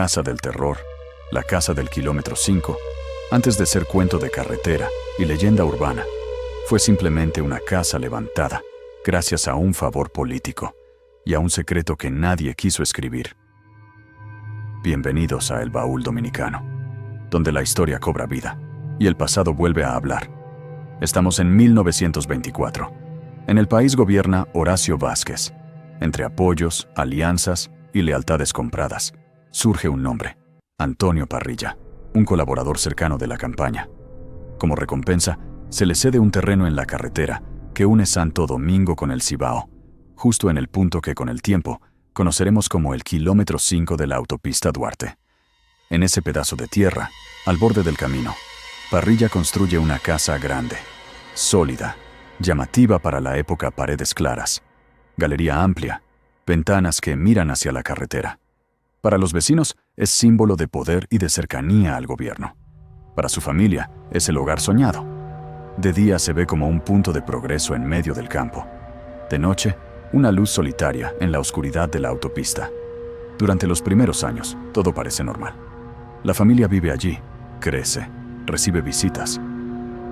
Casa del terror, la casa del kilómetro 5, antes de ser cuento de carretera y leyenda urbana, fue simplemente una casa levantada gracias a un favor político y a un secreto que nadie quiso escribir. Bienvenidos a El Baúl Dominicano, donde la historia cobra vida y el pasado vuelve a hablar. Estamos en 1924. En el país gobierna Horacio Vázquez. Entre apoyos, alianzas y lealtades compradas, surge un nombre: Antonio Parrilla, un colaborador cercano de la campaña. Como recompensa, se le cede un terreno en la carretera que une Santo Domingo con el Cibao, justo en el punto que con el tiempo conoceremos como el kilómetro 5 de la autopista Duarte. En ese pedazo de tierra, al borde del camino, Parrilla construye una casa grande, sólida, llamativa para la época, paredes claras, galería amplia, ventanas que miran hacia la carretera. Para los vecinos es símbolo de poder y de cercanía al gobierno. Para su familia es el hogar soñado. De día se ve como un punto de progreso en medio del campo. De noche, una luz solitaria en la oscuridad de la autopista. Durante los primeros años, todo parece normal. La familia vive allí, crece, recibe visitas.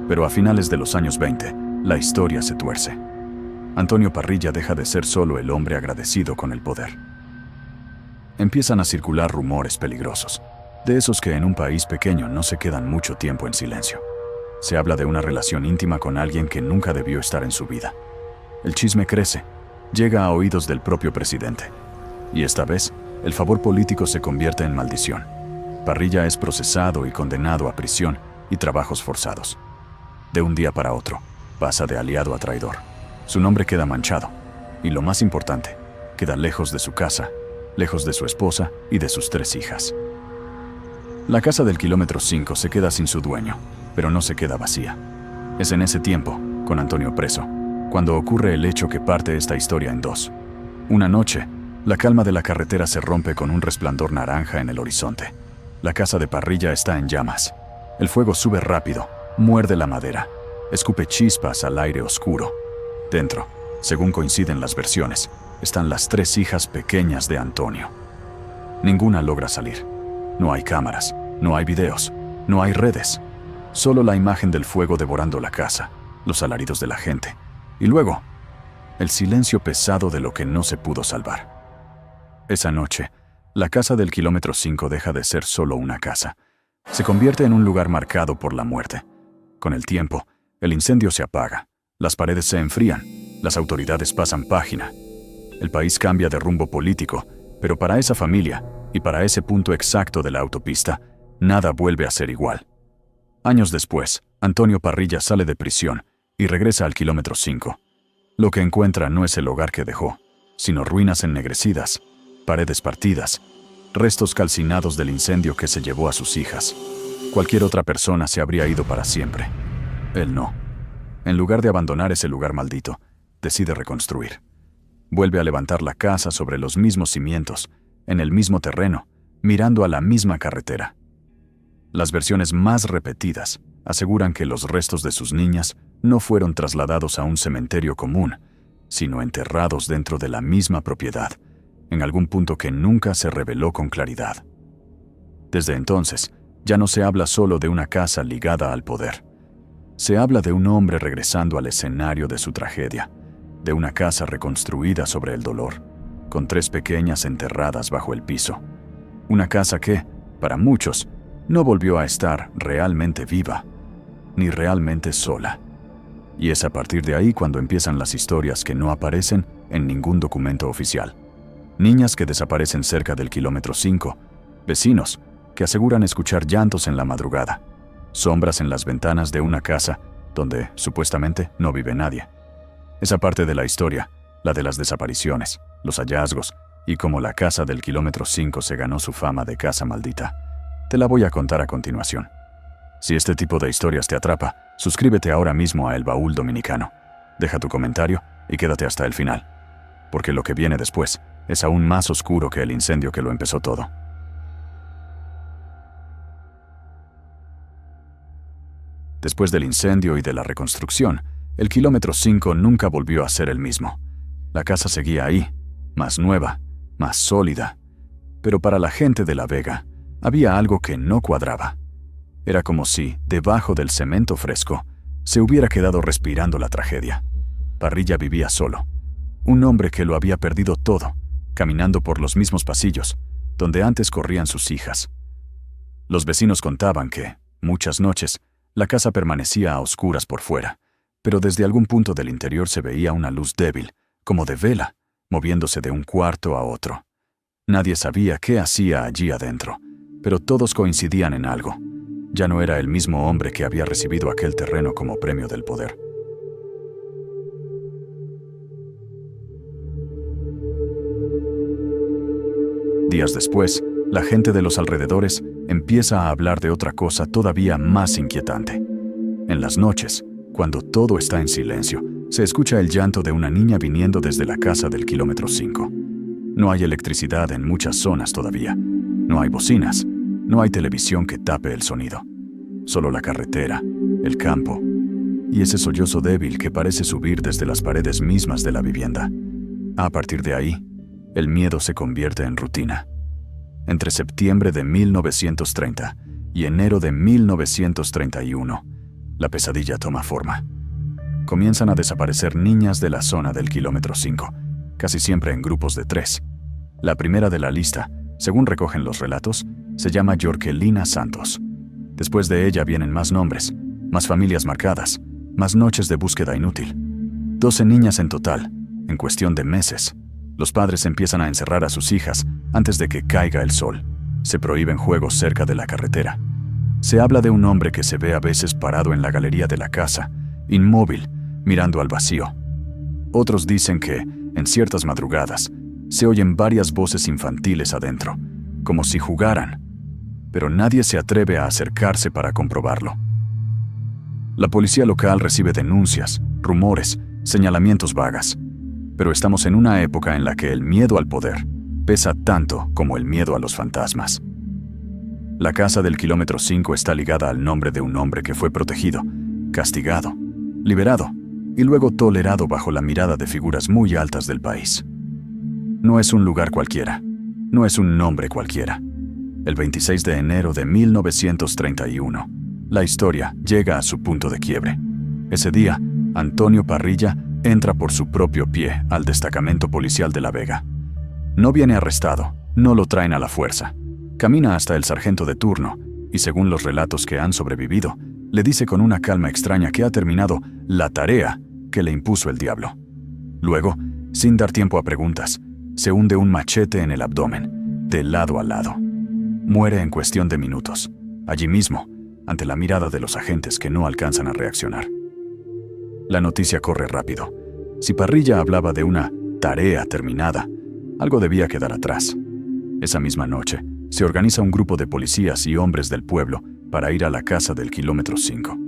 Pero a finales de los años 20, la historia se tuerce. Antonio Parrilla deja de ser solo el hombre agradecido con el poder. Empiezan a circular rumores peligrosos, de esos que en un país pequeño no se quedan mucho tiempo en silencio. Se habla de una relación íntima con alguien que nunca debió estar en su vida. El chisme crece, llega a oídos del propio presidente. Y esta vez, el favor político se convierte en maldición. Parrilla es procesado y condenado a prisión y trabajos forzados. De un día para otro, pasa de aliado a traidor. Su nombre queda manchado, y lo más importante, queda lejos de su casa, lejos de su esposa y de sus 3 hijas. La casa del kilómetro 5 se queda sin su dueño, pero no se queda vacía. Es en ese tiempo, con Antonio preso, cuando ocurre el hecho que parte esta historia en dos. Una noche, la calma de la carretera se rompe con un resplandor naranja en el horizonte. La casa de Parrilla está en llamas. El fuego sube rápido, muerde la madera, escupe chispas al aire oscuro. Dentro, según coinciden las versiones, están las 3 hijas pequeñas de Antonio. Ninguna logra salir. No hay cámaras, no hay videos, no hay redes. Solo la imagen del fuego devorando la casa, los alaridos de la gente. Y luego, el silencio pesado de lo que no se pudo salvar. Esa noche, la casa del kilómetro 5 deja de ser solo una casa. Se convierte en un lugar marcado por la muerte. Con el tiempo, el incendio se apaga, las paredes se enfrían, las autoridades pasan página. El país cambia de rumbo político, pero para esa familia y para ese punto exacto de la autopista, nada vuelve a ser igual. Años después, Antonio Parrilla sale de prisión y regresa al kilómetro 5. Lo que encuentra no es el hogar que dejó, sino ruinas ennegrecidas, paredes partidas, restos calcinados del incendio que se llevó a sus hijas. Cualquier otra persona se habría ido para siempre. Él no. En lugar de abandonar ese lugar maldito, decide reconstruir. Vuelve a levantar la casa sobre los mismos cimientos, en el mismo terreno, mirando a la misma carretera. Las versiones más repetidas aseguran que los restos de sus niñas no fueron trasladados a un cementerio común, sino enterrados dentro de la misma propiedad, en algún punto que nunca se reveló con claridad. Desde entonces, ya no se habla solo de una casa ligada al poder. Se habla de un hombre regresando al escenario de su tragedia, de una casa reconstruida sobre el dolor, con 3 pequeñas enterradas bajo el piso. Una casa que, para muchos, no volvió a estar realmente viva, ni realmente sola. Y es a partir de ahí cuando empiezan las historias que no aparecen en ningún documento oficial. Niñas que desaparecen cerca del kilómetro 5, vecinos que aseguran escuchar llantos en la madrugada, sombras en las ventanas de una casa donde, supuestamente, no vive nadie. Esa parte de la historia, la de las desapariciones, los hallazgos y cómo la casa del kilómetro 5 se ganó su fama de casa maldita, te la voy a contar a continuación. Si este tipo de historias te atrapa, suscríbete ahora mismo a El Baúl Dominicano. Deja tu comentario y quédate hasta el final, porque lo que viene después es aún más oscuro que el incendio que lo empezó todo. Después del incendio y de la reconstrucción, el kilómetro 5 nunca volvió a ser el mismo. La casa seguía ahí, más nueva, más sólida, Pero para la gente de La Vega, había algo que no cuadraba. Era como si, debajo del cemento fresco, se hubiera quedado respirando la tragedia. Parrilla vivía solo. Un hombre que lo había perdido todo, caminando por los mismos pasillos, donde antes corrían sus hijas. Los vecinos contaban que, muchas noches, la casa permanecía a oscuras por fuera, pero desde algún punto del interior se veía una luz débil, como de vela, moviéndose de un cuarto a otro. Nadie sabía qué hacía allí adentro, pero todos coincidían en algo. Ya no era el mismo hombre que había recibido aquel terreno como premio del poder. Días después, la gente de los alrededores empieza a hablar de otra cosa todavía más inquietante. En las noches, cuando todo está en silencio, se escucha el llanto de una niña viniendo desde la casa del kilómetro 5. No hay electricidad en muchas zonas todavía. No hay bocinas. No hay televisión que tape el sonido. Solo la carretera, el campo y ese sollozo débil que parece subir desde las paredes mismas de la vivienda. A partir de ahí, el miedo se convierte en rutina. Entre septiembre de 1930 y enero de 1931, la pesadilla toma forma. Comienzan a desaparecer niñas de la zona del kilómetro 5, casi siempre en grupos de 3. La primera de la lista, según recogen los relatos, se llama Jorgelina Santos. Después de ella vienen más nombres, más familias marcadas, más noches de búsqueda inútil. 12 niñas en total, en cuestión de meses. Los padres empiezan a encerrar a sus hijas antes de que caiga el sol. Se prohíben juegos cerca de la carretera. Se habla de un hombre que se ve a veces parado en la galería de la casa, inmóvil, mirando al vacío. Otros dicen que, en ciertas madrugadas, se oyen varias voces infantiles adentro, como si jugaran, pero nadie se atreve a acercarse para comprobarlo. La policía local recibe denuncias, rumores, señalamientos vagas, pero estamos en una época en la que el miedo al poder pesa tanto como el miedo a los fantasmas. La casa del kilómetro 5 está ligada al nombre de un hombre que fue protegido, castigado, liberado y luego tolerado bajo la mirada de figuras muy altas del país. No es un lugar cualquiera, no es un nombre cualquiera. El 26 de enero de 1931, la historia llega a su punto de quiebre. Ese día, Antonio Parrilla entra por su propio pie al destacamento policial de La Vega. No viene arrestado, no lo traen a la fuerza. Camina hasta el sargento de turno y, según los relatos que han sobrevivido, le dice con una calma extraña que ha terminado la tarea que le impuso el diablo. Luego, sin dar tiempo a preguntas, se hunde un machete en el abdomen, de lado a lado. Muere en cuestión de minutos, allí mismo, ante la mirada de los agentes que no alcanzan a reaccionar. La noticia corre rápido. Si Parrilla hablaba de una tarea terminada, algo debía quedar atrás. Esa misma noche, se organiza un grupo de policías y hombres del pueblo para ir a la casa del kilómetro 5.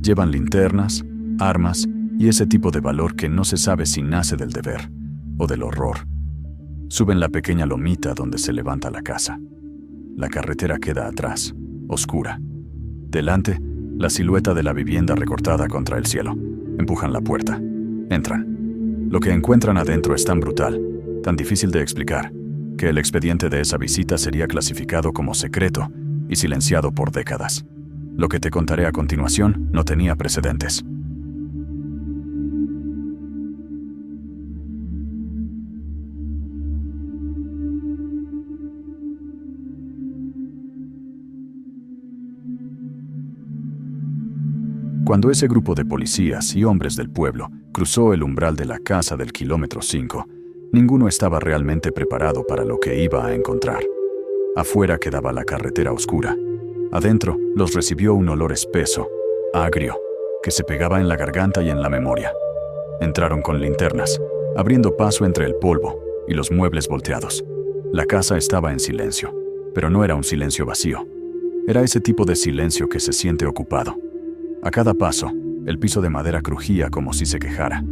Llevan linternas, armas y ese tipo de valor que no se sabe si nace del deber o del horror. Suben la pequeña lomita donde se levanta la casa. La carretera queda atrás, oscura. Delante, la silueta de la vivienda recortada contra el cielo. Empujan la puerta. Entran. Lo que encuentran adentro es tan brutal, tan difícil de explicar, que el expediente de esa visita sería clasificado como secreto y silenciado por décadas. Lo que te contaré a continuación no tenía precedentes. Cuando ese grupo de policías y hombres del pueblo cruzó el umbral de la casa del kilómetro 5, ninguno estaba realmente preparado para lo que iba a encontrar. Afuera quedaba la carretera oscura. Adentro los recibió un olor espeso, agrio, que se pegaba en la garganta y en la memoria. Entraron con linternas, abriendo paso entre el polvo y los muebles volteados. La casa estaba en silencio, pero no era un silencio vacío. Era ese tipo de silencio que se siente ocupado. A cada paso, el piso de madera crujía como si se quejara.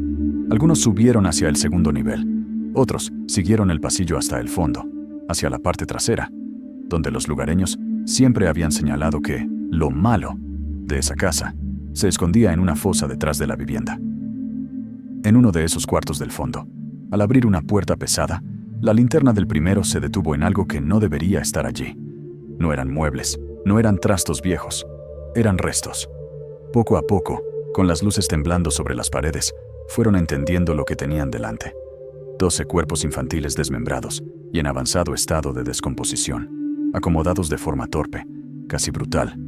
Algunos subieron hacia el segundo nivel. Otros siguieron el pasillo hasta el fondo, hacia la parte trasera, donde los lugareños siempre habían señalado que lo malo de esa casa se escondía en una fosa detrás de la vivienda. En uno de esos cuartos del fondo, al abrir una puerta pesada, La linterna del primero se detuvo en algo que no debería estar allí. No eran muebles, no eran trastos viejos, eran restos. Poco a poco, con las luces temblando sobre las paredes, fueron entendiendo lo que tenían delante. 12 cuerpos infantiles desmembrados y en avanzado estado de descomposición, acomodados de forma torpe, casi brutal,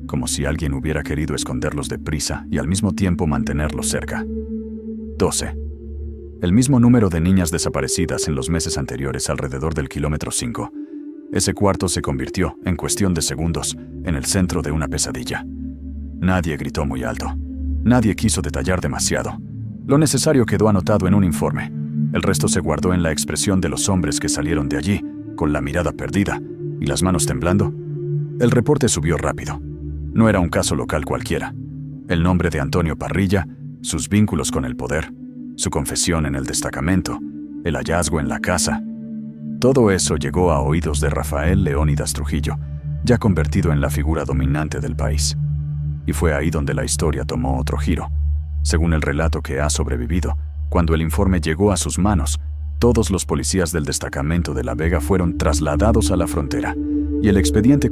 como si alguien hubiera querido esconderlos deprisa y al mismo tiempo mantenerlos cerca. 12. El mismo número de niñas desaparecidas en los meses anteriores alrededor del kilómetro 5. Ese cuarto se convirtió, en cuestión de segundos, en el centro de una pesadilla. Nadie gritó muy alto. Nadie quiso detallar demasiado. Lo necesario quedó anotado en un informe. El resto se guardó en la expresión de los hombres que salieron de allí, con la mirada perdida y las manos temblando. El reporte subió rápido. No era un caso local cualquiera. El nombre de Antonio Parrilla, sus vínculos con el poder, su confesión en el destacamento, el hallazgo en la casa. Todo eso llegó a oídos de Rafael Leónidas Trujillo, ya convertido en la figura dominante del país. Y fue ahí donde la historia tomó otro giro. Según el relato que ha sobrevivido, cuando el informe llegó a sus manos, todos los policías del destacamento de La Vega fueron trasladados a la frontera, y el expediente